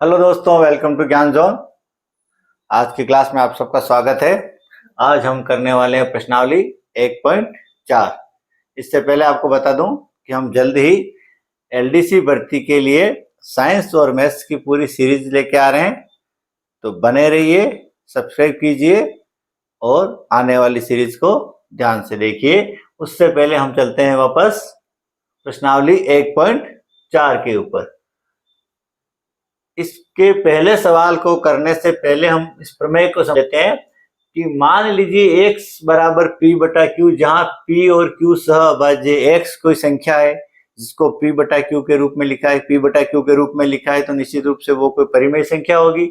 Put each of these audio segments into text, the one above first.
Hello दोस्तों, welcome to ज्ञान zone. आज की क्लास में आप सबका स्वागत है। आज हम करने वाले हैं प्रश्नावली 1.4। इससे पहले आपको बता दूं कि हम जल्द ही एलडीसी भर्ती के लिए साइंस और मैथ्स की पूरी सीरीज लेके आ रहे हैं, तो बने रहिए, सब्सक्राइब कीजिए और आने वाली सीरीज को ध्यान से देखिए। उससे पहले हम चलते हैं वापस प्रश्नावली 1.4 के ऊपर। इसके पहले सवाल को करने से पहले हम इस प्रमेय को समझते हैं कि मान लीजिए x बराबर p बटा q, जहां p और q सहअभाज्य x कोई संख्या है जिसको p बटा q के रूप में लिखा है, p बटा q के रूप में लिखा है, तो निश्चित रूप से वो कोई परिमेय संख्या होगी।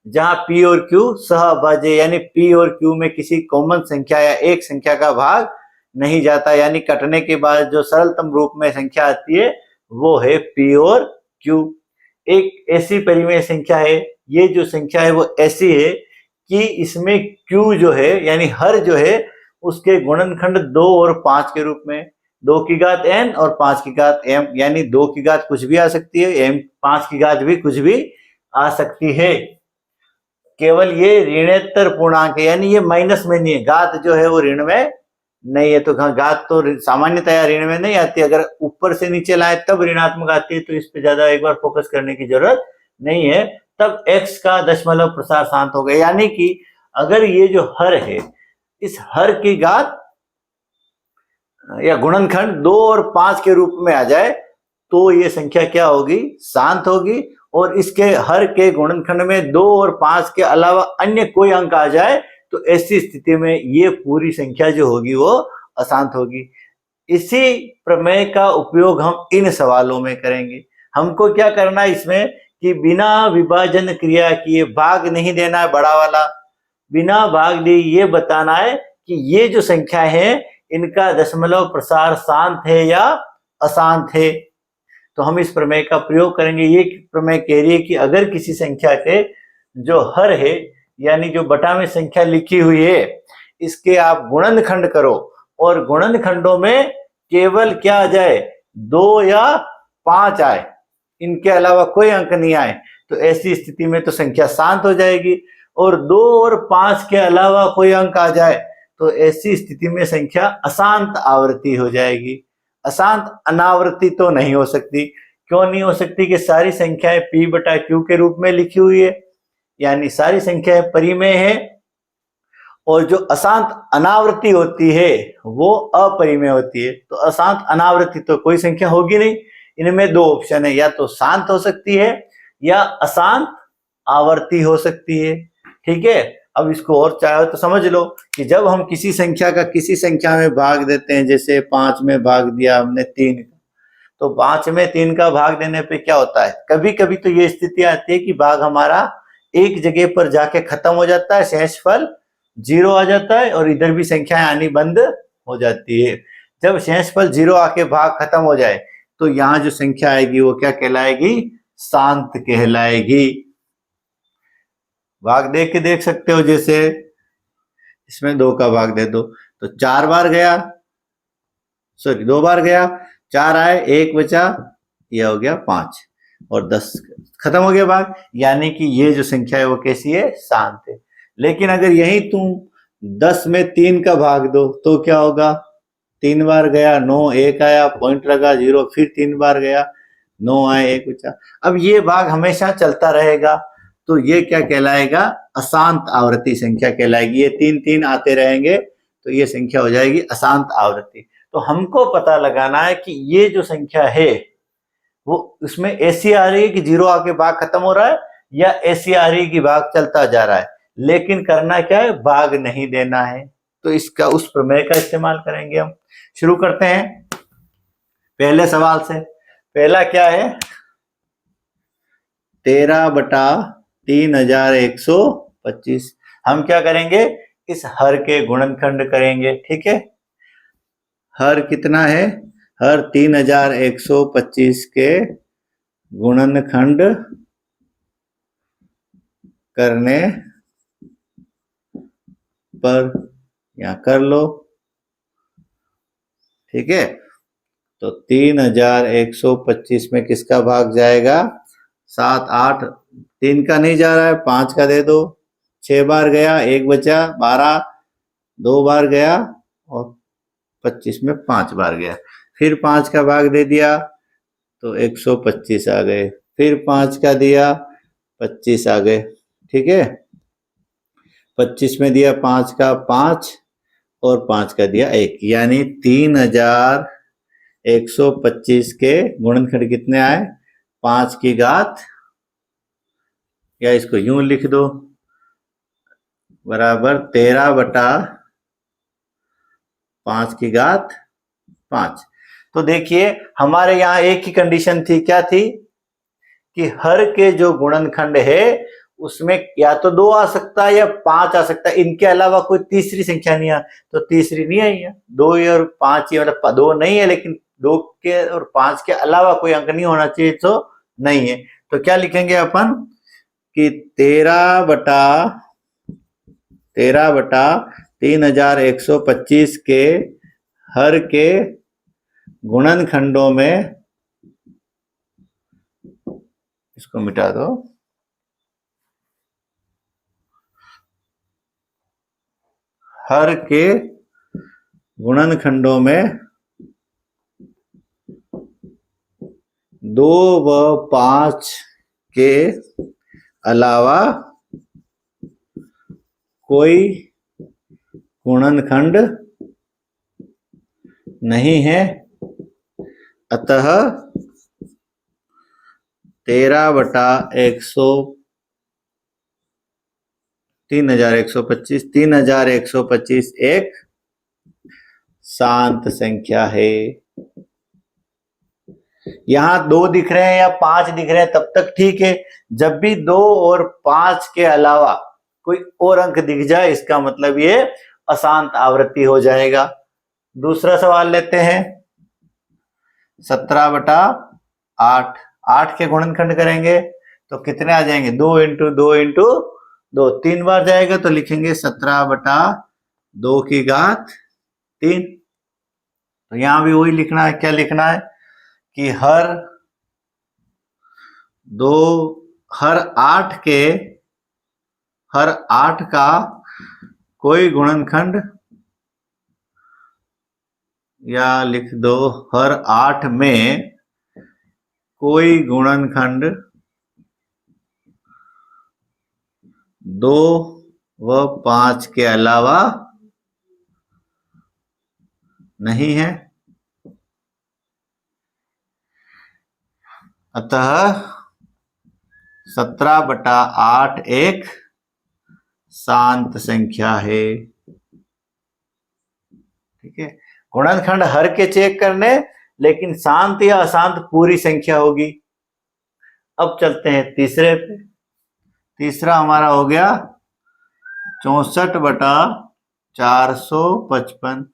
जहां p और q सहअभाज्य यानी p और q में किसी कॉमन संख्या या एक संख्या का भाग नहीं जाता, यानी कटने के बाद जो सरलतम रूप में संख्या आती है वो है p और q। एक ऐसी परिमेय संख्या है, ये जो संख्या है वो ऐसी है कि इसमें q जो है यानी हर जो है उसके गुणनखंड 2 और 5 के रूप में, 2 की घात n और 5 की घात m, यानी 2 की घात कुछ भी आ सकती है, m 5 की घात भी कुछ भी आ सकती है। केवल ये ऋणोत्तर पूर्णांक है, यानी ये माइनस में नहीं है, घात जो है वो ऋण में नहीं है। तो घात तो सामान्यतया ऋण में नहीं आती, अगर ऊपर से नीचे लाए तब ऋणात्मक आती है, तो इस पे ज्यादा एक बार फोकस करने की जरूरत नहीं है। तब x का दशमलव प्रसार शांत हो गया, यानी कि अगर ये जो हर है इस हर की घात या गुणनखंड 2 और 5 के रूप में आ जाए तो ये संख्या क्या होगी, शांत होगी। और इसके हर के गुणनखंड में 2 और 5 के अलावा अन्य कोई अंक आ जाए तो ऐसी स्थिति में ये पूरी संख्या जो होगी वो अशांत होगी। इसी प्रमेय का उपयोग हम इन सवालों में करेंगे। हमको क्या करना है इसमें कि बिना विभाजन क्रिया किए भाग नहीं देना है बड़ा वाला, बिना भाग दिए ये बताना है कि ये जो संख्या है इनका दशमलव प्रसार शांत है या अशांत है। तो हम इस प्रमेय का प्रयोग करेंगे। ये प्रमेय कह रही है कि अगर किसी संख्या के जो हर है यानी जो बटा में संख्या लिखी हुई है इसके आप गुणनखंड करो और गुणनखंडों में केवल क्या आ जाए, 2 या 5 आए, इनके अलावा कोई अंक नहीं आए, तो ऐसी स्थिति में तो संख्या शांत हो जाएगी। और 2 और 5 के अलावा कोई अंक आ जाए तो ऐसी स्थिति में संख्या अशांत आवृत्ति हो जाएगी। अशांत अनावृत्ति तो नहीं हो सकती। क्यों नहीं हो सकती? कि सारी संख्याएं p बटा q के रूप में लिखी हुई है, यानी सारी संख्याएं परिमेय है, और जो अशांत अनावृत्ति होती है वो अपरिमेय होती है। तो अशांत अनावृत्ति तो कोई संख्या होगी नहीं। इनमें दो ऑप्शन है, या तो शांत हो सकती है या अशांत आवर्ती हो सकती है। ठीक है, अब इसको और चाहे तो समझ लो कि जब हम किसी संख्या का किसी संख्या में भाग देते हैं, जैसे 5 में भाग दिया हमने 3, तो 5 में 3 का भाग देने पे क्या होता है, कभी कभी तो ये स्थिति आती है कि भाग हमारा एक जगह पर जाके खत्म हो जाता है, शेषफल 0 आ जाता है और इधर भी संख्याएं आनी बंद हो जाती है। जब शेषफल 0 आके भाग खत्म हो जाए तो यहाँ जो संख्या आएगी वो क्या कहलाएगी, शांत कहलाएगी। भाग देख के देख सकते हो, जैसे इसमें 2 का भाग दे दो तो 4 बार गया, सॉरी 2 बार गया, 4 आए, 1 बचा, यह हो गया 5 और 10 खत्म हो गया भाग, यानी कि ये जो संख्या है वो कैसी है, शांत है। लेकिन अगर यही तुम 10 में 3 का भाग दो तो क्या होगा, 3 बार गया 9, 1 आया, पॉइंट लगा 0, फिर 3 बार गया 9 आए, 1 बचा। अब ये भाग हमेशा चलता रहेगा, तो ये क्या कहलाएगा, अशांत आवृत्ति संख्या कहलाएगी। ये 3 3 आते रहेंगे तो ये संख्या हो जाएगी अशांत आवृत्ति। तो हमको पता लगाना है कि ये जो संख्या है वो उसमें ऐसी आ रही है कि 0 आके भाग खत्म हो रहा है, या ऐसी आ रही है कि भाग चलता जा रहा है। लेकिन करना क्या है, भाग नहीं देना है। तो इसका उस प्रमेय का इस्तेमाल करेंगे हम। शुरू करते हैं पहले सवाल से। पहला क्या है, 13/3125। हम क्या करेंगे, इस हर के गुणनखंड करेंगे। ठीक है, हर कितना है, हर 3125 के गुणनखंड करने पर यहां कर लो। ठीक है, तो 3125 में किसका भाग जाएगा, 7 8 3 का नहीं जा रहा है, 5 का दे दो। 6 बार गया, 1 बचा, 12, 2 बार गया और 25 में 5 बार गया। फिर 5 का भाग दे दिया तो 125 आ गए। फिर 5 का दिया, 25 आ गए। ठीक है, 25 में दिया 5 का 5 और 5 का दिया 1, यानी 3125 के गुणनखंड कितने आए? 5 की घात, या इसको यूं लिख दो, बराबर 13/5 की घात 5। तो देखिए हमारे यहाँ एक ही कंडीशन थी, क्या थी कि हर के जो गुणनखंड है उसमें या तो 2 आ सकता है या 5 आ सकता है, इनके अलावा कोई तीसरी संख्या नहीं आ, तो तीसरी नहीं आई है। 2 और 5 ही, मतलब 2 नहीं है, लेकिन 2 के और 5 के अलावा कोई अंक नहीं होना चाहिए, तो नहीं है। तो क्या लिखेंगे अपन कि 13/3125 के हर के गुणनखंडों में, इसको मिटा दो, हर के गुणनखंडों में 2 व 5 के अलावा कोई गुणनखंड नहीं है, अतः 3125 एक शांत संख्या है। यहां 2 दिख रहे हैं या 5 दिख रहे हैं तब तक ठीक है। जब भी 2 और 5 के अलावा कोई और अंक दिख जाए, इसका मतलब ये अशांत आवृत्ति हो जाएगा। दूसरा सवाल लेते हैं, 17/8। 8 के गुणनखंड करेंगे तो कितने आ जाएंगे? 2 इंटू 2 इंटू 2, 3 बार जाएगा तो लिखेंगे 17/2 की घात 3। तो यहां भी वही लिखना है। क्या लिखना है कि हर 8 का कोई गुणनखंड, या लिख दो हर 8 में कोई गुणनखंड 2 व 5 के अलावा नहीं है, अतः 17/8 एक शांत संख्या है। ठीक है, गुणनखंड हर के चेक करने, लेकिन शांत या अशांत पूरी संख्या होगी। अब चलते हैं तीसरे पे। तीसरा हमारा हो गया 64/455।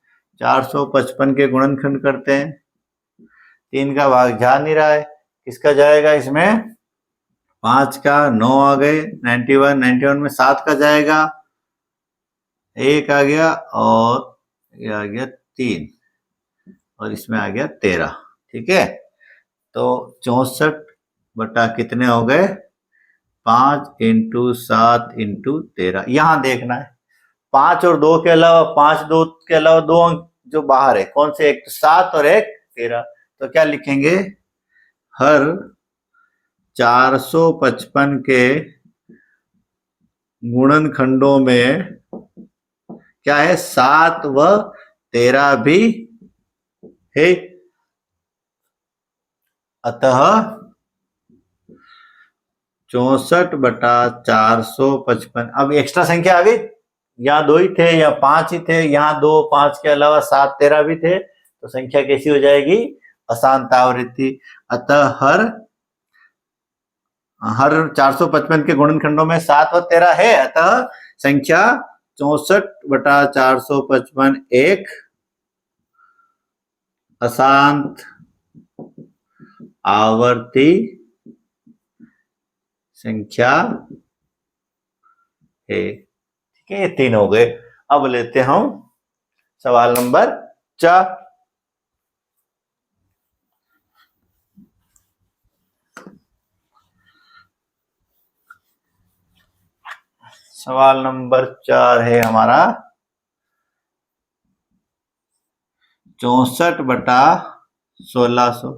455 के गुणनखंड करते हैं। 3 का भाग जा नहीं रहा है, किसका जाएगा इसमें? 5 का, 9 आ गए, 91, 91 में 7 का जाएगा, 1 आ गया और ये आ गया 3, और इसमें आ गया 13। ठीक है, तो 64 कितने हो गए? 5 × 7 × 13। यहां देखना है 5 और 2 के अलावा, 5 2 के अलावा 2 अंक जो बाहर है, कौन से? एक 7 और एक 13। तो क्या लिखेंगे? हर 455 के गुणनखंडों में क्या है? 7 व 13 भी है, अतः 64/455। अब एक्स्ट्रा संख्या आ गई, यहाँ 2 ही थे या 5 ही थे, यहाँ 2 5 के अलावा 7 13 भी थे, तो संख्या कैसी हो जाएगी? अशांत आवृत्ति। अतः हर 455 के गुणनखंडों में 7 व 13 है, अतः संख्या 64/455 एक अशांत आवर्ती संख्या है। ठीक है, ये 3 हो गए। अब लेते हैं हम सवाल नंबर 4। सवाल नंबर 4 है हमारा 64/1600।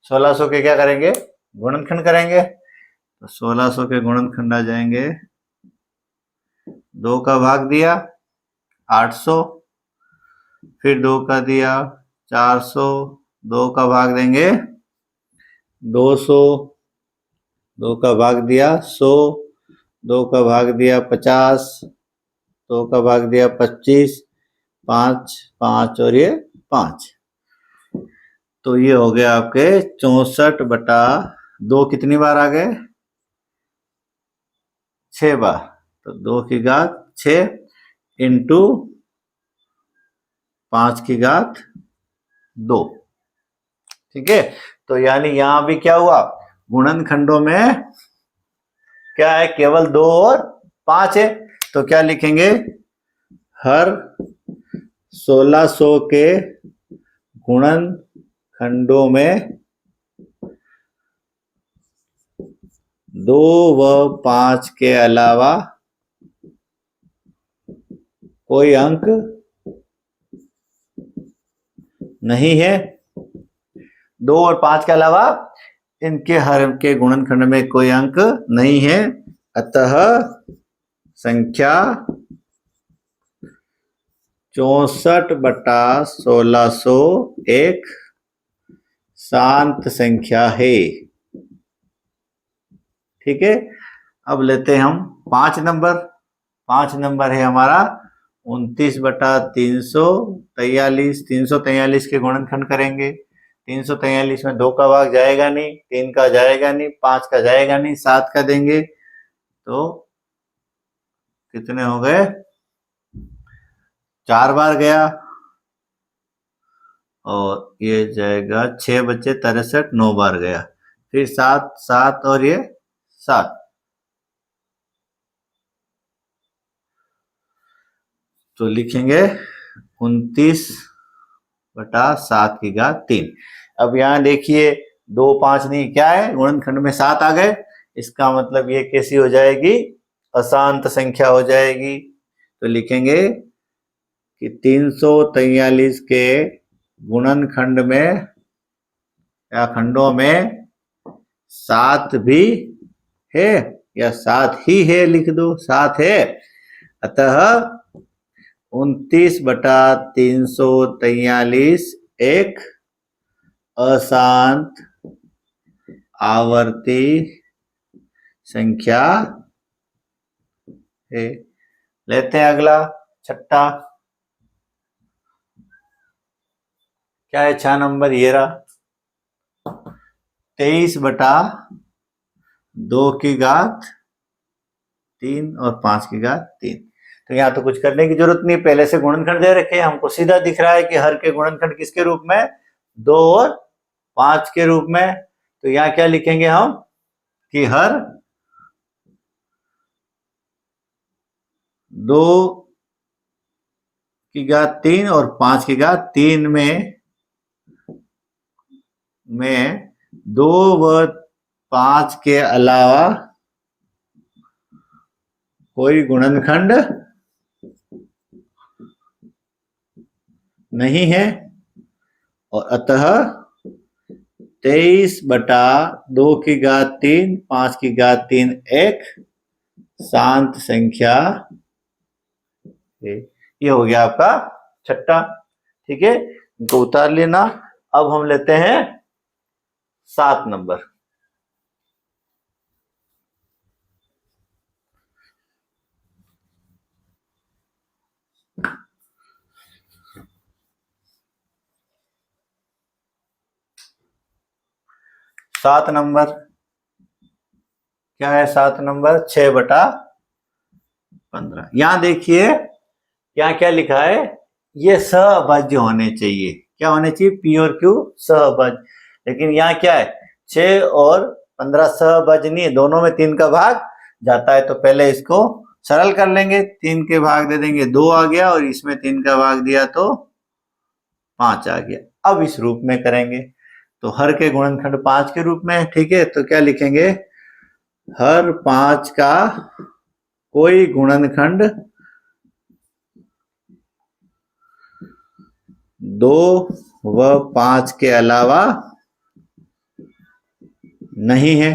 1600 के क्या करेंगे, गुणनखंड करेंगे। तो 1600 के गुणनखंड आ जाएंगे, 2 का भाग दिया 800, फिर 2 का दिया 400, 2 का भाग देंगे 200, 2 का भाग दिया 100, 2 का भाग दिया 50, 2 का भाग दिया 25, 5 5 और ये 5। तो ये हो गया आपके 64/2 कितनी बार आ गए, 6 बार। तो 2 की घात 6 इंटू 5 की घात 2। ठीक है, तो यानी यहां भी क्या हुआ, गुणनखंडों में क्या है, केवल 2 और 5 है। तो क्या लिखेंगे, हर 1600 के गुणनखंडों में 2 व 5 के अलावा कोई अंक नहीं है। 2 और 5 के अलावा इनके हर के गुणनखंड में कोई अंक नहीं है, अतः संख्या 64/1600 एक शांत संख्या है। ठीक है, अब लेते हैं हम 5 नंबर। 5 नंबर है हमारा 29/343। 343 के गुणनखंड करेंगे। 343 में 2 का भाग जाएगा नहीं, 3 का जाएगा नहीं, 5 का जाएगा नहीं, 7 का देंगे तो कितने हो गए, 4 बार गया, और ये जाएगा 6 बचे 63, 9 बार गया, फिर 7 7 और ये 7। तो लिखेंगे 29/7 की घात 3। अब यहाँ देखिए 2 5 नहीं, क्या है, गुणनखंड में 7 आ गए, इसका मतलब ये कैसी हो जाएगी, अशांत संख्या हो जाएगी। तो लिखेंगे कि 343 के गुणनखंड में या खंडों में 7 भी है, या 7 ही है, लिख दो 7 है। अतः 29/343 एक अशांत आवर्ती संख्या है। लेते हैं अगला, छठा, क्या है 6 नंबर, ये रहा 23/2 की घात 3 और 5 की घात 3। तो यहाँ तो कुछ करने की जरूरत नहीं, पहले से गुणनखंड दे रखे हैं, हमको सीधा दिख रहा है कि हर के गुणनखंड किसके रूप में, 2 और 5 के रूप में। तो यहाँ क्या लिखेंगे हम कि हर 2 की घात 3 और 5 की घात 3 में 2 व 5 के अलावा कोई गुणनखंड नहीं है, और अतः 23/2 की घात 3 5 की घात 3 एक शांत संख्या है। ये हो गया आपका छठा। ठीक है, इनको उतार लेना। अब हम लेते हैं 7 नंबर। सात नंबर क्या है, 7 नंबर 6/15। यहां देखिए यहाँ क्या लिखा है, ये सहअभाज्य होने चाहिए। क्या होने चाहिए, पी और क्यू सहअभाज्य। लेकिन यहाँ क्या है, 6 और 15 सहअभाज्य नहीं है, दोनों में 3 का भाग जाता है। तो पहले इसको सरल कर लेंगे, 3 के भाग दे देंगे 2 आ गया, और इसमें 3 का भाग दिया तो 5 आ गया। अब इस रूप में करेंगे, तो हर के गुणनखंड 5 के रूप में। ठीक है, तो क्या लिखेंगे, हर 5 का कोई गुणनखंड 2 व 5 के अलावा नहीं है।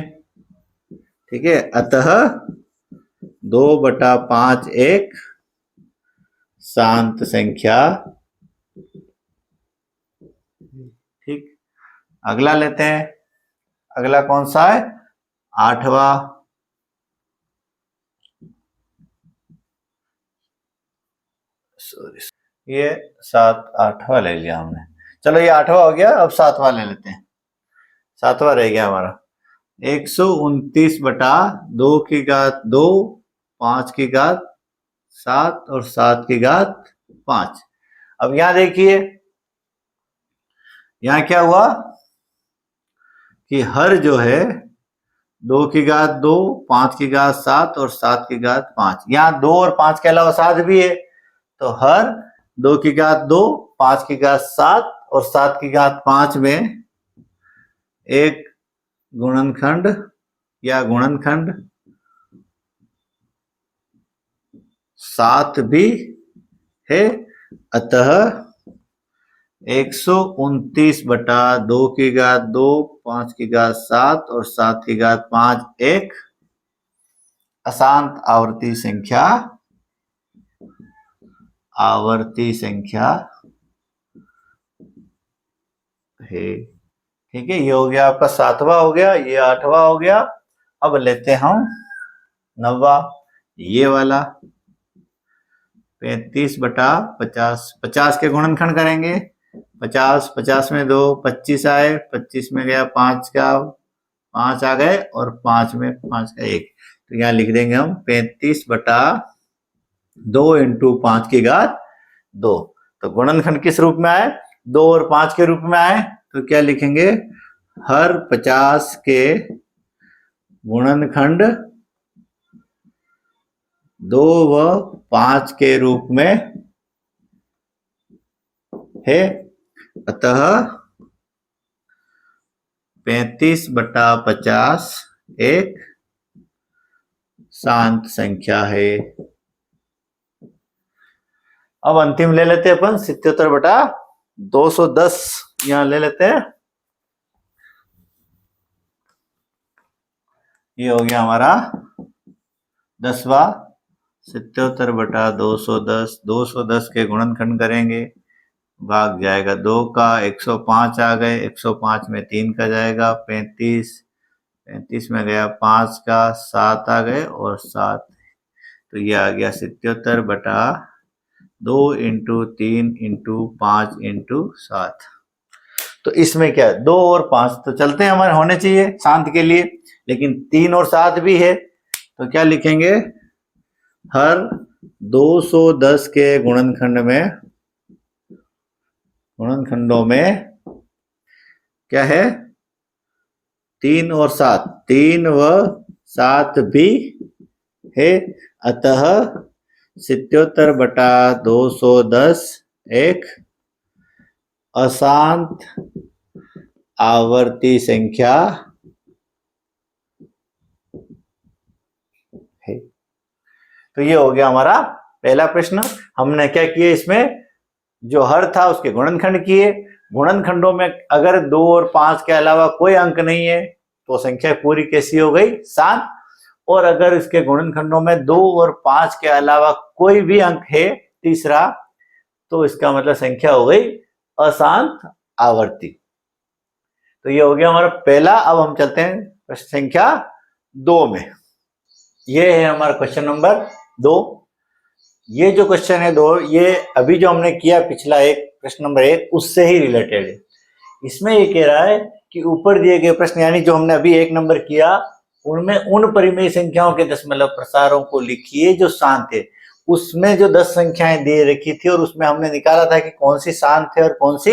ठीक है, अतः 2/5 एक शांत संख्या। ठीक, अगला लेते हैं। अगला कौन सा है? 8वां। सॉरी, ये 8वां ले लिया हमने। चलो ये 8वां हो गया, अब 7वां ले लेते हैं। 7वां रह गया हमारा 129/2 की घात 2, 5 की घात 7 और 7 की घात 5। अब यहां देखिए, यहां क्या हुआ कि हर जो है 2 की घात 2, 5 की घात 7 और 7 की घात 5, यहां 2 और 5 के अलावा 7 भी है, तो हर 2 की घात 2, 5 की घात 7 और 7 की घात 5 में एक गुणनखंड या गुणनखंड 7 भी है। अतः 129/2 की घात 2, 5 की घात 7 और 7 की घात 5 एक अशांत आवर्ती संख्या है। ठीक है, ये हो गया आपका 7वां हो गया, ये 8वां हो गया। अब लेते हैं हम 9वां, ये वाला 35/50। 50 के गुणनखंड करेंगे। 50 में 2, 25 आए, 25 में गया 5 का 5 आ गए और 5 में 5 का 1, तो यहाँ लिख देंगे हम 35/2 इंटू 5 की घात 2। तो गुणनखंड किस रूप में आए? 2 और 5 के रूप में आए, तो क्या लिखेंगे? हर 50 के गुणनखंड 2 व 5 के रूप में है। अतः 35/50 एक शांत संख्या है। अब अंतिम ले लेते हैं अपन 77/210, यहां ले लेते हैं। ये हो गया हमारा 10वां 77/210। 210 के गुणनखंड करेंगे, भाग जाएगा 2 का, 105 आ गए, 105 में 3 का जाएगा 35, 35 में गया 5 का, 7 आ गए और 7, तो ये आ गया 77/2 इंटू 3 इंटू 5 इंटू 7। तो इसमें क्या है? 2 और 5 तो चलते हैं, हमारे होने चाहिए शांत के लिए, लेकिन 3 और 7 भी है, तो क्या लिखेंगे? हर 210 के गुणनखंडों में क्या है? 3 और 7, 3 व 7 भी है। अतः 77/210 एक अशांत आवर्ती संख्या है। तो ये हो गया हमारा पहला प्रश्न। हमने क्या किया? इसमें जो हर था उसके गुणनखंड किए। गुणनखंडों में अगर 2 और 5 के अलावा कोई अंक नहीं है तो संख्या पूरी कैसी हो गई? शांत। और अगर इसके गुणनखंडों में 2 और 5 के अलावा कोई भी अंक है तीसरा, तो इसका मतलब संख्या हो गई अशांत आवर्ती। तो ये हो गया हमारा पहला। अब हम चलते हैं प्रश्न संख्या 2 में। ये है हमारा क्वेश्चन नंबर 2। ये जो क्वेश्चन है 2, ये अभी जो हमने किया पिछला एक प्रश्न नंबर 1 उससे ही रिलेटेड है। इसमें ये कह रहा है कि ऊपर दिए गए प्रश्न, यानी जो हमने अभी 1 नंबर किया, उनमें उन परिमेय संख्याओं के दशमलव प्रसारों को लिखिए जो शांत है। उसमें जो 10 संख्याएं दे रखी थी और उसमें हमने निकाला था कि कौन सी शांत है और कौन सी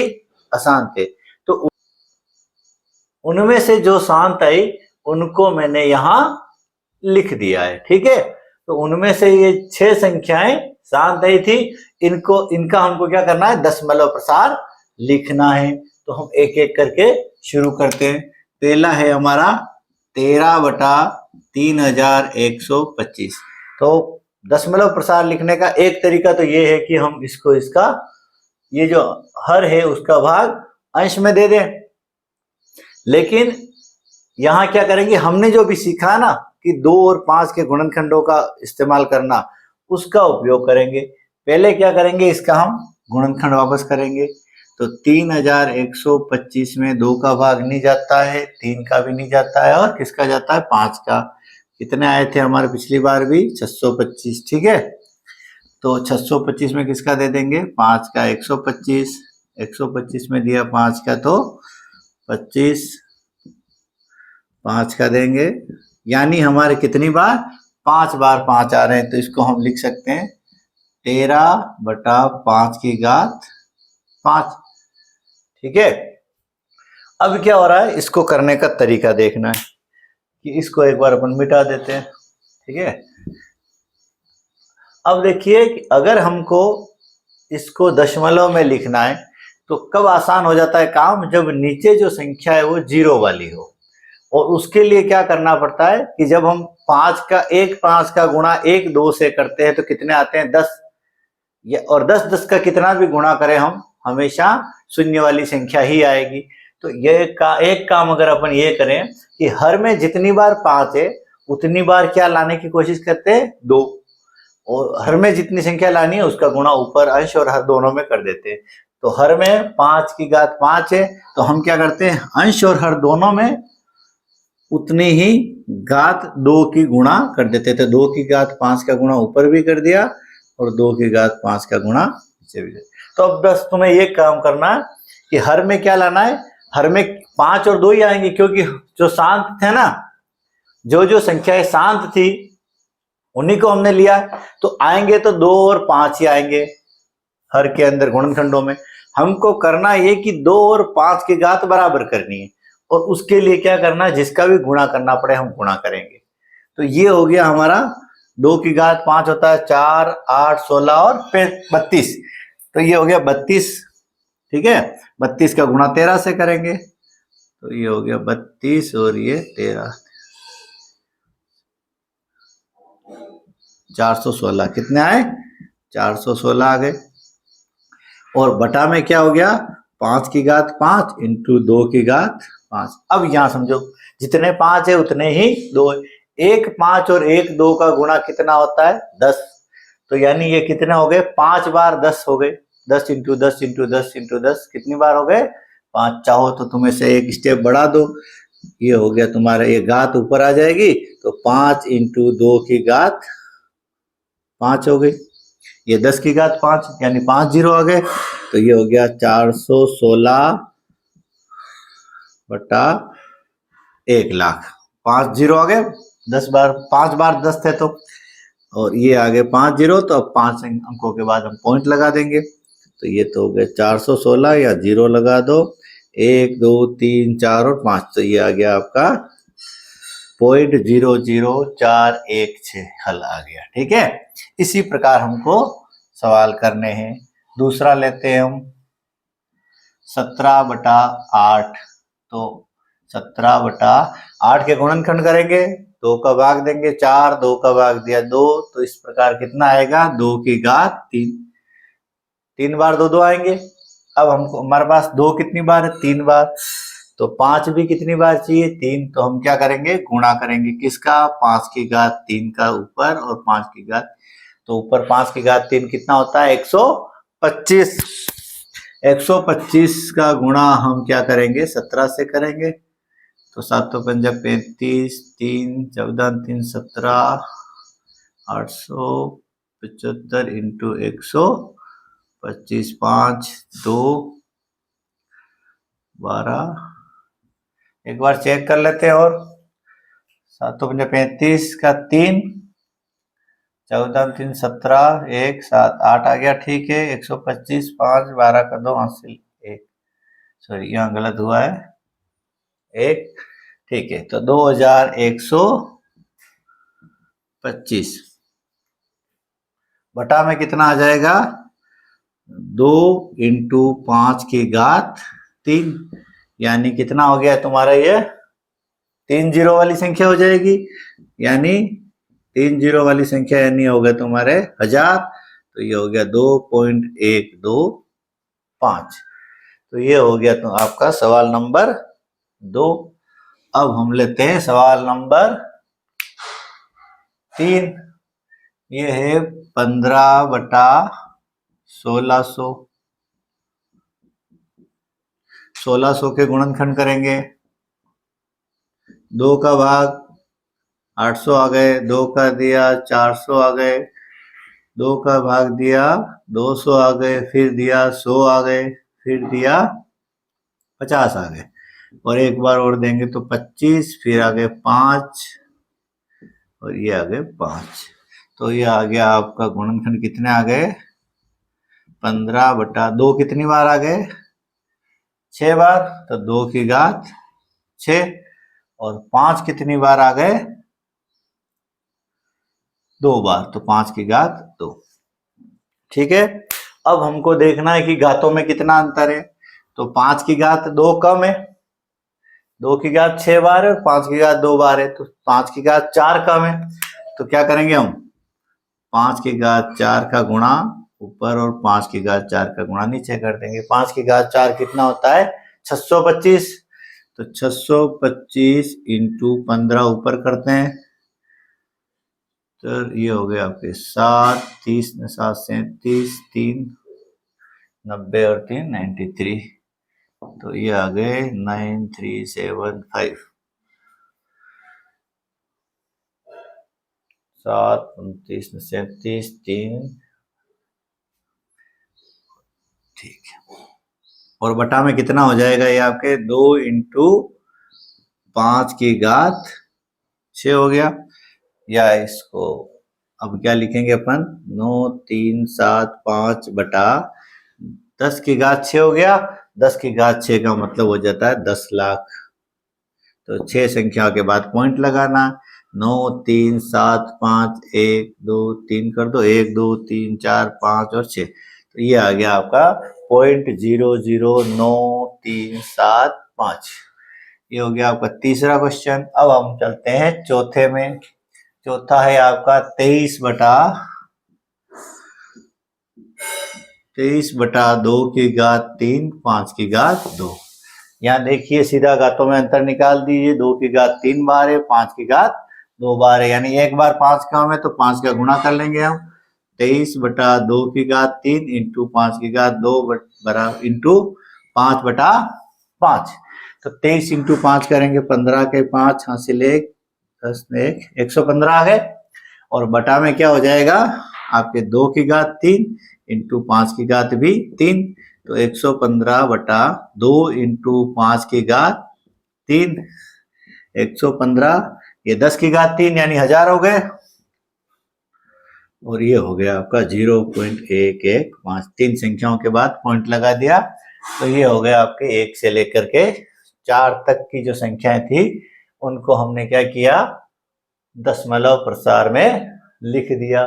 अशांत है। तो उनमें से जो शांत आई उनको मैंने यहां लिख दिया है। ठीक है, तो उनमें से ये 6 संख्याएं शांत आई थी, इनका हमको क्या करना है? दशमलव प्रसार लिखना है। तो हम एक एक करके शुरू करते हैं। पहला है हमारा 13/3125। तो दशमलव प्रसार लिखने का एक तरीका तो ये है कि हम इसको इसका ये जो हर है उसका भाग अंश में दे दें, लेकिन यहां क्या करेंगे, हमने जो भी सीखा ना कि 2 और 5 के गुणनखंडों का इस्तेमाल करना, उसका उपयोग करेंगे। पहले क्या करेंगे, इसका हम गुणनखंड वापस करेंगे। तो 3125 में 2 का भाग नहीं जाता है, 3 का भी नहीं जाता है, और किसका जाता है, 5 का। कितने आए थे हमारे पिछली बार भी, 625। ठीक है, तो 625 में किसका दे देंगे, 5 का। 125, 125 में दिया 5 का तो 25, 5 का देंगे। यानी हमारे कितनी बार, 5 बार 5 आ रहे हैं। तो इसको हम लिख सकते हैं 13/5 की घात 5। ठीक है, अब क्या हो रहा है, इसको करने का तरीका देखना है कि इसको एक बार अपन मिटा देते हैं। ठीक है, अब देखिए कि अगर हमको इसको दशमलव में लिखना है तो कब आसान हो जाता है काम, जब नीचे जो संख्या है वो 0 वाली हो। और उसके लिए क्या करना पड़ता है कि जब हम 5 का गुणा 1 2 से करते हैं तो कितने आते हैं, 10। और 10 का कितना भी गुणा करें हम, हमेशा शून्य वाली संख्या ही आएगी। तो एक काम अगर अपन ये करें कि हर में जितनी बार 5 है उतनी बार क्या लाने की कोशिश करते हैं, 2। और हर में जितनी संख्या लानी है उसका गुणा ऊपर अंश और हर दोनों में कर देते हैं। तो हर में 5 की घात 5 है, तो हम क्या करते हैं, अंश और हर दोनों में उतनी ही घात 2 की गुणा कर देते थे। 2 की घात 5 का गुणा ऊपर भी कर दिया और 2 की घात 5 का गुणा नीचे भी। तो अब बस तुम्हें ये काम करना है कि हर में क्या लाना है, हर में 5 और 2 ही आएंगे, क्योंकि जो शांत थे ना, जो संख्याएं शांत थी उन्हीं को हमने लिया। तो आएंगे तो 2 और 5 ही आएंगे हर के अंदर गुणनखंडों में। हमको करना ये कि 2 और 5 की घात बराबर करनी है, और उसके लिए क्या करना है, जिसका भी गुणा करना पड़े हम गुणा करेंगे। तो ये हो गया हमारा 2 की घात 5 होता है 4, 8, 16 और 32। तो ये हो गया 32। ठीक है, 32 का गुणा 13 से करेंगे तो ये हो गया 32 और ये 13, 416। कितने आए, 416 आ गए। और बटा में क्या हो गया, 5 की घात 5 इंटू 2 की घात 5। अब यहां समझो, जितने 5 है उतने ही 2 है। 1 5 और 1 2 का गुणा कितना होता है, 10। तो यानी ये कितने हो गए, 5 बार 10 हो गए। 10 इंटू 10 इंटू 10 इंटू 10 कितनी बार हो गए, 5। चाहो तो तुम इसे एक स्टेप बढ़ा दो, ये हो गया तुम्हारा, ये घात ऊपर आ जाएगी तो 5 इंटू 2 की घात 5 हो गई। ये 10 की घात 5 यानी 5 जीरो आ गए। तो ये हो गया 416 बटा 1 लाख। 5 जीरो आ गए, 10 बार 5 बार 10 थे तो, और ये आ गए 5 जीरो। तो अब 5 अंकों के बाद हम पॉइंट लगा देंगे। तो ये तो हो गए 416, या जीरो लगा दो, 1 2 3 4 और 5। तो ये आ गया आपका 0.00416 हल आ गया। ठीक है, इसी प्रकार हमको सवाल करने हैं। दूसरा लेते हैं हम 17/8। तो 17/8 के गुणनखंड करेंगे, 2 का भाग देंगे 4, 2 का भाग दिया 2। तो इस प्रकार कितना आएगा, 2 की घात 3। 3 बार 2 2 आएंगे। अब हमको, हमारे पास 2 कितनी बार है, 3 बार। तो 5 भी कितनी बार चाहिए, 3। तो हम क्या करेंगे, गुणा करेंगे किसका, 5 की घात 3 का ऊपर और 5 की घात। तो ऊपर 5 की घात 3 कितना होता है, 125। 125 का गुणा हम क्या करेंगे, 17 से करेंगे। तो 7 5 35, 3 14 3 17, 875 इंटू 125, 5 2 12। एक बार चेक कर लेते हैं, और 7 5 35 का 3, 14 3 17, 1 7 8 आ गया। ठीक है, 125 5 12 का 2 हासिल 1, सॉरी यहाँ गलत हुआ है 1। ठीक है, तो 2125 बटा में कितना आ जाएगा, 2 इंटू 5 की घात 3। यानी कितना हो गया तुम्हारा, ये 3 जीरो वाली संख्या हो जाएगी। यानी 3 जीरो वाली संख्या यानी हो गए तुम्हारे 1000, तो ये हो गया 2.125। तो ये हो गया तो आपका सवाल नंबर 2। अब हम लेते हैं सवाल नंबर 3। ये है 15/1600। 1600 के गुणनखंड करेंगे, 2 का भाग 800 आ गए, 2 का दिया 400 आ गए, 2 का भाग दिया 200 आ गए, फिर दिया 100 आ गए, फिर दिया 50 आ गए, और एक बार और देंगे तो 25, फिर आ गए 5, और ये आ गए 5। तो ये आ गया आपका गुणनखंड कितने आ गए, 15/2 कितनी बार आ गए, 6 बार, तो 2 की घात 6, और 5 कितनी बार आ गए, 2 बार, तो 5 की घात 2। ठीक है। अब हमको देखना है कि घातों में कितना अंतर है। तो 5 की घात 2 कम है, 2 की घात 6 बार है, और 5 की घात 2 बार है, तो 5 की घात 4 कम है। तो क्या करेंगे हम, 5 की घात 4 का गुणा ऊपर और 5 की घात 4 का गुणा नीचे कर देंगे। 5 की घात 4 कितना होता है, 625। तो 625 इंटू 15 ऊपर करते हैं, तो ये हो गया आपके 7, 30 ने 7 37, 3 90 और 3 93। तो ये आ गए 9375। 7 29 ने 37, 3, ठीक है। और बटा में कितना हो जाएगा, ये आपके 2 इंटू 5 की घात 6 हो गया, या इसको अब क्या लिखेंगे अपन, 9375 बटा 10 की घात 6 हो गया। 10 की घात 6 का मतलब हो जाता है 10 लाख। तो 6 संख्याओं के बाद पॉइंट लगाना, 9 3 7 5 1 2 3 कर दो, 1 2 3 4 5 और 6। तो ये आ गया आपका 0.00937 ये हो गया आपका तीसरा क्वेश्चन। अब हम चलते हैं चौथे में। चौथा है आपका 23/2 की घात 3 5 की घात 2। यहाँ देखिए सीधा घातों में अंतर निकाल दीजिए, 2 की घात 3 बार है, 5 की घात 2 बार है, यानी एक बार 5 कम है तो 5 का गुणा कर लेंगे हम। 23/2 की घात 3 इंटू 5 की घात 2 बराबर इंटू 5/5। तो 23 इंटू 5 करेंगे, 15 के 5 हासिल 1 10 ने 1 115 आ गए, और बटा में क्या हो जाएगा आपके 2 की घात 3 इंटू 5 की घात भी 3, तो 115/2 इंटू 5 की घात 3, 115, ये 10 की घात 3 यानी 1000 हो गए, और ये हो गया आपका 0.1153। 3 संख्याओं के बाद पॉइंट लगा दिया, तो ये हो गया आपके 1 से लेकर के 4 तक की जो संख्याएं थी उनको हमने क्या किया, दशमलव प्रसार में लिख दिया।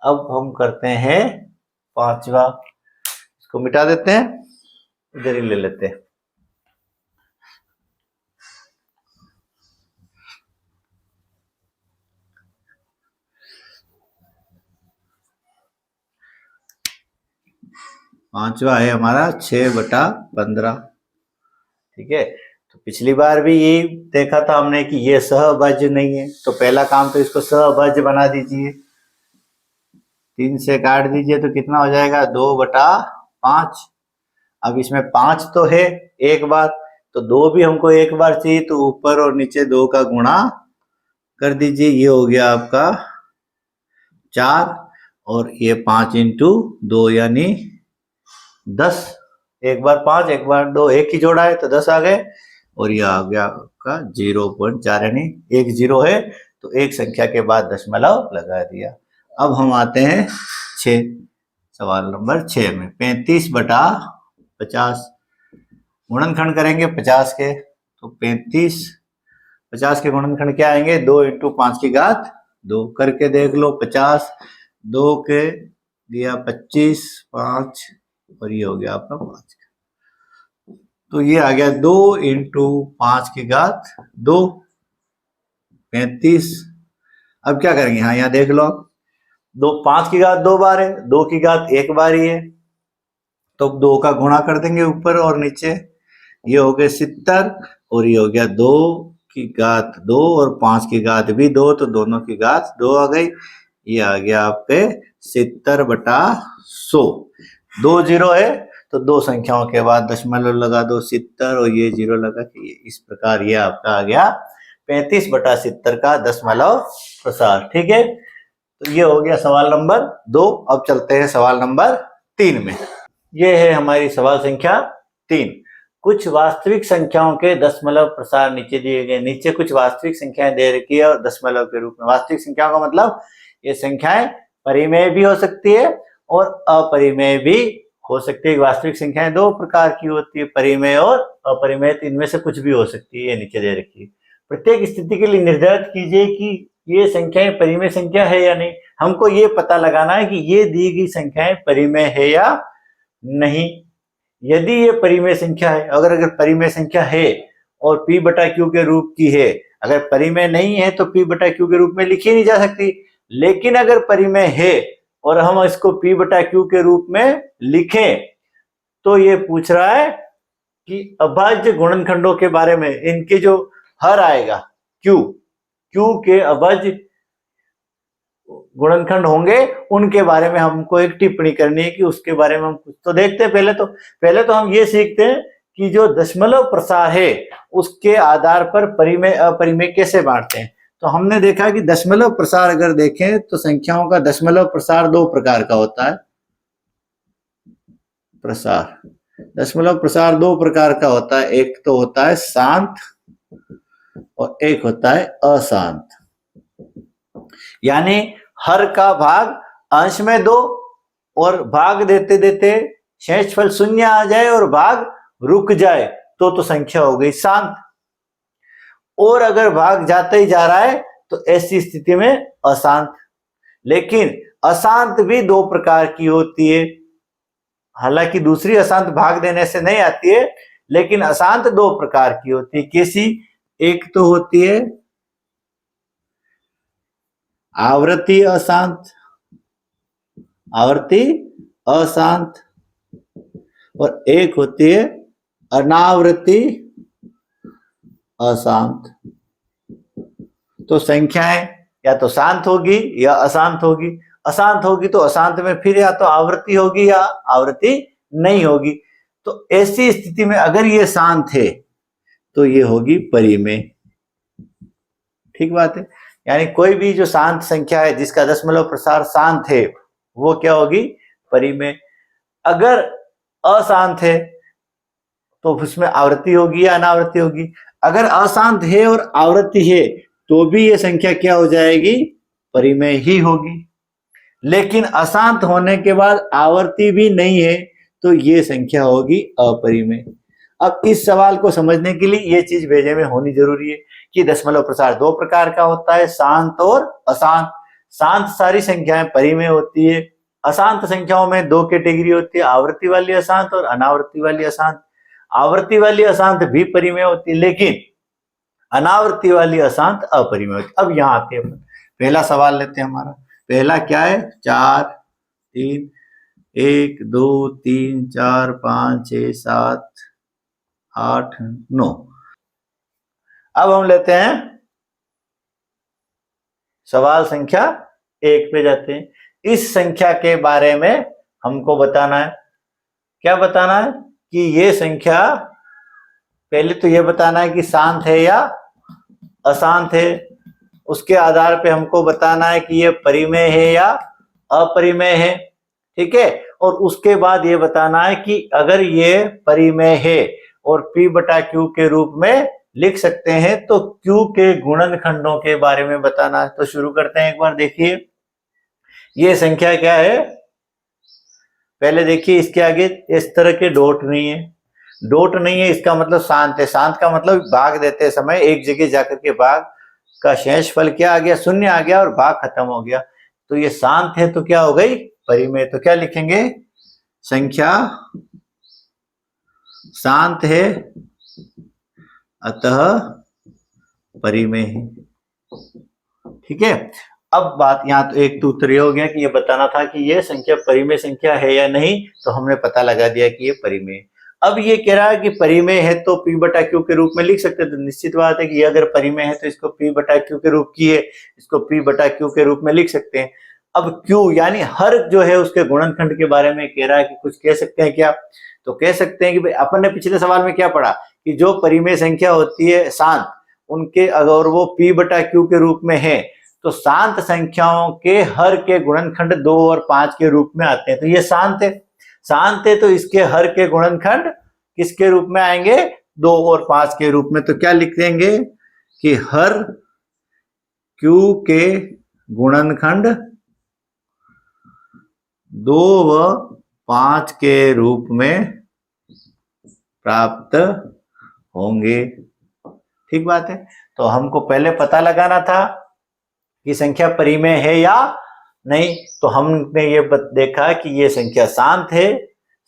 अब हम करते हैं पांचवा, इसको मिटा देते हैं, इधर ही ले लेते हैं। पांचवा है हमारा 6/15। ठीक है। तो पिछली बार भी यही देखा था हमने कि ये सहभाज्य नहीं है, तो पहला काम तो इसको सहभाज्य बना दीजिए। 3 से काट दीजिए तो कितना हो जाएगा, 2/5। अब इसमें 5 तो है एक बार, तो 2 भी हमको एक बार चाहिए, तो ऊपर और नीचे 2 का गुणा कर दीजिए, ये हो गया आपका 4, और ये 5 इंटू 2 यानी 10। एक बार 5 एक बार 2, एक ही जोड़ा है तो 10 आ गए, और ये आ गया आपका 0.4 यानी 1 0 है, तो एक संख्या के बाद दशमलव लगा दिया। अब हम आते हैं 6, सवाल नंबर 6 में 35/50 गुणनखंड करेंगे 50 के, तो 50 के गुणनखंड क्या आएंगे, 2 इंटू 5 की घात 2 करके देख लो। 50 2 के दिया 25 5, और ये हो गया आपका 5, तो ये आ गया 2 इंटू 5 की घात 2, 35 अब क्या करेंगे, हाँ यहाँ देख लो, 5 की घात 2 बार है, 2 की घात 1 बार ही है, तो 2 का गुणा कर देंगे ऊपर और नीचे, ये हो गए 70 और ये हो गया 2 की घात 2 और 5 की घात भी 2, तो दोनों की घात 2 आ गई। ये आ गया आपके 70/100। 2 जीरो है तो दो संख्याओं के बाद दशमलव लगा दो 70 और ये जीरो लगा के इस प्रकार ये आपका आ गया 35/70 का दशमलव प्रसार। ठीक है, तो ये हो गया सवाल नंबर 2। अब चलते हैं सवाल नंबर 3 में। ये है हमारी सवाल संख्या 3। कुछ वास्तविक संख्याओं के दशमलव प्रसार नीचे दिए गए। नीचे कुछ वास्तविक संख्याएं दे रखी है और दशमलव के रूप में। वास्तविक संख्याओं का मतलब ये संख्याएं परिमेय भी हो सकती है और अपरिमेय भी हो सकती है। वास्तविक संख्याएं दो प्रकार की होती है, परिमेय और अपरिमेय, इनमें से कुछ भी हो सकती है, ये नीचे दे रखी है। प्रत्येक स्थिति के लिए निर्धारित कीजिए कि ये संख्याएं परिमेय संख्या है या नहीं। हमको ये पता लगाना है कि ये दी गई संख्याएं परिमेय है या नहीं। यदि ये परिमेय संख्या है, अगर परिमेय संख्या है और p/q के रूप की है, अगर परिमेय नहीं है तो p/q के रूप में लिखी नहीं जा सकती। लेकिन अगर परिमेय है और हम इसको p/q के रूप में लिखें तो ये पूछ रहा है कि अभाज्य गुणनखंडों के बारे में, इनके जो हर आएगा q के अभाज्य गुणनखंड होंगे उनके बारे में हमको एक टिप्पणी करनी है कि उसके बारे में हम कुछ तो देखते हैं। पहले तो हम ये सीखते हैं कि जो दशमलव प्रसार है उसके आधार पर परिमेय अपरिमेय कैसे बांटते हैं। तो हमने देखा कि दशमलव प्रसार अगर देखें तो संख्याओं का दशमलव प्रसार दो प्रकार का होता है। दशमलव प्रसार दो प्रकार का होता है, एक तो होता है शांत और एक होता है अशांत। यानी हर का भाग अंश में दो और भाग देते देते शेषफल शून्य आ जाए और भाग रुक जाए तो संख्या हो गई शांत। और अगर भाग जाते ही जा रहा है तो ऐसी स्थिति में अशांत। लेकिन अशांत भी दो प्रकार की होती है, हालांकि दूसरी अशांत भाग देने से नहीं आती है, लेकिन अशांत दो प्रकार की होती है। कैसी? एक तो होती है आवृत्ति अशांत और एक होती है अनावृत्ति अशांत। तो संख्याएं या तो शांत होगी या अशांत होगी। अशांत होगी तो अशांत में फिर या तो आवृत्ति होगी या आवृत्ति नहीं होगी। तो ऐसी स्थिति में अगर ये शांत है तो ये होगी परिमेय। ठीक बात है, यानी कोई भी जो शांत संख्या है जिसका दशमलव प्रसार शांत है वो क्या होगी? परिमेय। अगर अशांत है तो उसमें आवृत्ति होगी या अनावृत्ति होगी। अगर अशांत है और आवृत्ति है तो भी ये संख्या क्या हो जाएगी? परिमेय ही होगी। लेकिन अशांत होने के बाद आवृत्ति भी नहीं है तो ये संख्या होगी अपरिमेय। अब इस सवाल को समझने के लिए ये चीज भेजे में होनी जरूरी है कि दशमलव प्रसार दो प्रकार का होता है, शांत और अशांत। शांत सारी संख्याएं परिमेय होती है। अशांत संख्याओं में दो कैटेगरी होती है, आवृत्ति वाली अशांत और अनावृत्ति वाली अशांत। आवृत्ति वाली अशांत भी परिमेय होती है लेकिन अनावृत्ति वाली अशांत अपरिमेय होती है। अब यहाँ आते हैं, पहला सवाल लेते हैं हमारा। पहला क्या है? 4 3 1 2 3 4 5 6 7 8 9। अब हम लेते हैं सवाल संख्या 1 पे जाते हैं। इस संख्या के बारे में हमको बताना है। क्या बताना है? कि ये संख्या, पहले तो ये बताना है कि शांत है या अशांत है। उसके आधार पे हमको बताना है कि ये परिमेय है या अपरिमेय है। ठीक है, और उसके बाद ये बताना है कि अगर ये परिमेय है और p/q के रूप में लिख सकते हैं तो q के गुणनखंडों के बारे में बताना है। तो शुरू करते हैं। एक बार देखिए ये संख्या क्या है। पहले देखिए इसके आगे इस तरह के डॉट नहीं है। डॉट नहीं है इसका मतलब शांत है। शांत का मतलब भाग देते समय एक जगह जाकर के भाग का शेषफल क्या आ गया? शून्य आ गया और भाग खत्म हो गया। तो ये शांत है तो क्या हो गई? परिमेय। तो क्या लिखेंगे? संख्या शांत है अतः परिमेय है। ठीक है। अब बात यहाँ तो एक तो उत्तर ये हो गया कि ये बताना था कि ये संख्या परिमेय संख्या है या नहीं, तो हमने पता लगा दिया कि ये परिमेय। अब ये कह रहा है कि परिमेय है तो p बटा q के रूप में लिख सकते हैं, तो निश्चित बात है कि ये अगर परिमेय है तो इसको p बटा q के रूप की है, इसको p बटा q के रूप में लिख सकते हैं। अब q यानी हर जो है उसके गुणनखंड के बारे में कह रहा है कि कुछ कह सकते हैं क्या, तो कह सकते हैं कि भाई अपन ने पिछले सवाल में क्या पढ़ा कि जो परिमेय संख्या होती है शांत, उनके अगर वो p बटा q के रूप में है तो शांत संख्याओं के हर के गुणनखंड 2 और 5 के रूप में आते हैं। तो ये शांत है, शांत है तो इसके हर के गुणनखंड किसके रूप में आएंगे, 2 और 5 के रूप में। तो क्या लिख देंगे कि हर q के गुणनखंड 2 व 5 के रूप में प्राप्त होंगे। ठीक बात है। तो हमको पहले पता लगाना था कि संख्या परिमेय है या नहीं, तो हमने ये देखा कि ये संख्या शांत है,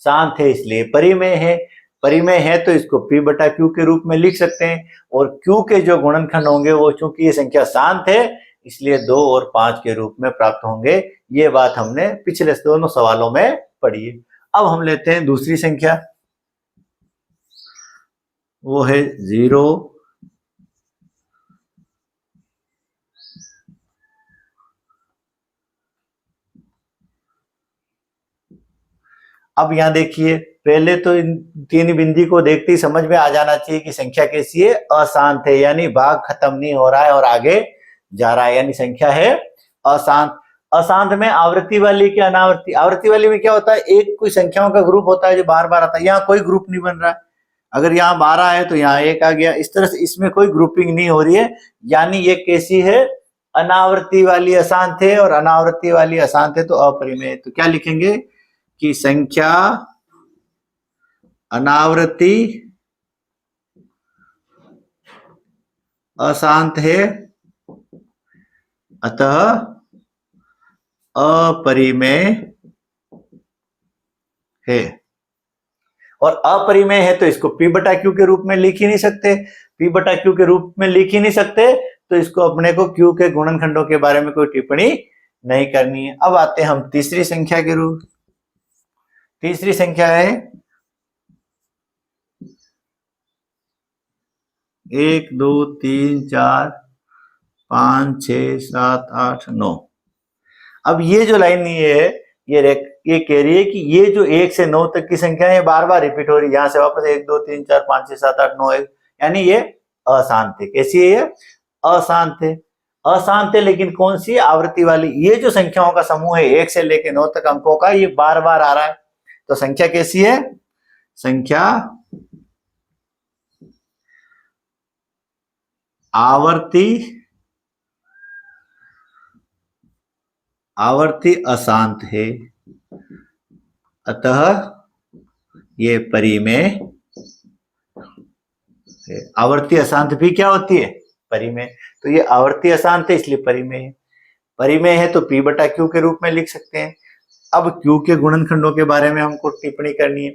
शांत है इसलिए परिमेय है। परिमेय है तो इसको p बटा q के रूप में लिख सकते हैं, और q के जो गुणनखंड होंगे वो चूंकि ये संख्या शांत है इसलिए 2 और 5 के रूप में प्राप्त होंगे। ये बात हमने पिछले दोनों सवालों में पढ़ी है। अब हम लेते हैं दूसरी संख्या, वो है 0, अब यहां देखिए पहले तो इन तीन बिंदी को देखते ही समझ में आ जाना चाहिए कि संख्या कैसी है, अशांत है, यानी भाग खत्म नहीं हो रहा है और आगे जा रहा है, यानी संख्या है अशांत। अशांत में आवृत्ति वाली के अनावृत्ति, आवृत्ति वाली में क्या होता है, एक कोई संख्याओं का ग्रुप होता है जो बार बार आता है, यहाँ कोई ग्रुप नहीं बन रहा है। अगर यहाँ 12 है तो यहाँ 1 आ गया, इस तरह से इसमें कोई ग्रुपिंग नहीं हो रही है, यानी ये कैसी है, अनावृत्ति वाली अशांत है, और अनावृत्ति वाली अशांत है तो अपरिमेय। तो क्या लिखेंगे कि संख्या अनावृत्ति अशांत है अतः अपरिमेय है, और अपरिमेय है तो इसको p बटा q के रूप में लिख ही नहीं सकते। p बटा q के रूप में लिख ही नहीं सकते तो इसको अपने को q के गुणनखंडों के बारे में कोई टिप्पणी नहीं करनी है। अब आते हैं हम तीसरी संख्या के रूप। तीसरी संख्या है 1 2 3 4 5 6 7 8 9। अब ये जो लाइन है ये कह रही है कि ये जो 1 से 9 तक की संख्या है बार बार रिपीट हो रही है, यहां से वापस 1 2 3 4 5 6 7 8 9 यानी ये अशांत है। कैसी है ये, अशांत है। अशांत है लेकिन कौन सी, आवृत्ति वाली। ये जो संख्याओं का समूह है 1 से लेकर 9 तक अंकों का, ये बार बार आ रहा है, तो संख्या कैसी है, संख्या आवर्ती अशांत है अतः ये परिमेय है। आवर्ती अशांत भी क्या होती है, परिमेय। तो ये आवर्ती अशांत है इसलिए परिमेय है। परिमेय है तो p बटा q के रूप में लिख सकते हैं। अब q के गुणनखंडों के बारे में हमको टिप्पणी करनी है,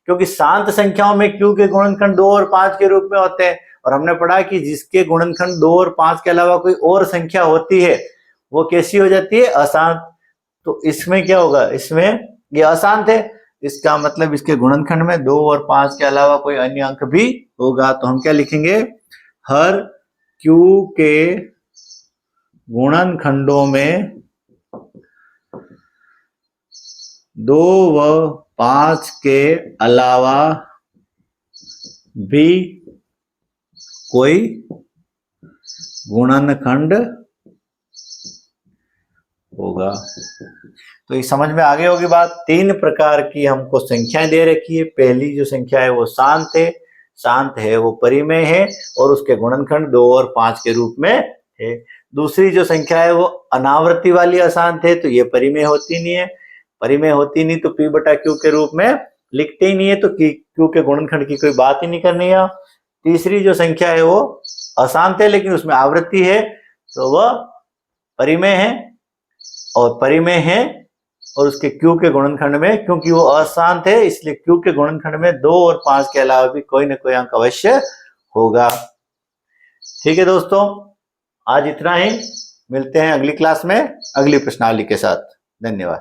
क्योंकि शांत संख्याओं में q के गुणनखंड 2 और 5 के रूप में होते हैं, और हमने पढ़ा कि जिसके गुणनखंड 2 और 5 के अलावा कोई और संख्या होती है वो कैसी हो जाती है, अशांत। तो इसमें क्या होगा, इसमें ये अशांत है, इसका मतलब इसके गुणनखंड में 2 और 5 के अलावा कोई अन्य अंक भी होगा। तो हम क्या लिखेंगे, हर q के गुणनखंडों में 2 व 5 के अलावा भी कोई गुणनखंड होगा। तो ये समझ में आ गई होगी बात। 3 प्रकार की हमको संख्याएं दे रखी है। पहली जो संख्या है वो शांत है, शांत है वो परिमेय है और उसके गुणनखंड 2 और 5 के रूप में है। दूसरी जो संख्या है वो अनावृत्ति वाली अशांत है, तो ये परिमेय होती नहीं है। परिमेय होती नहीं तो p बटा q के रूप में लिखते ही नहीं है, तो q के गुणनखंड की कोई बात ही नहीं करनी है। तीसरी जो संख्या है वो अशांत है लेकिन उसमें आवृत्ति है, तो वह परिमेय है, और परिमेय है और उसके q के गुणनखंड में, क्योंकि वो अशांत है इसलिए q के गुणनखंड में 2 और 5 के अलावा भी कोई ना कोई अंक अवश्य होगा। ठीक है दोस्तों, आज इतना ही। मिलते हैं अगली क्लास में अगली प्रश्नावली के साथ। धन्यवाद।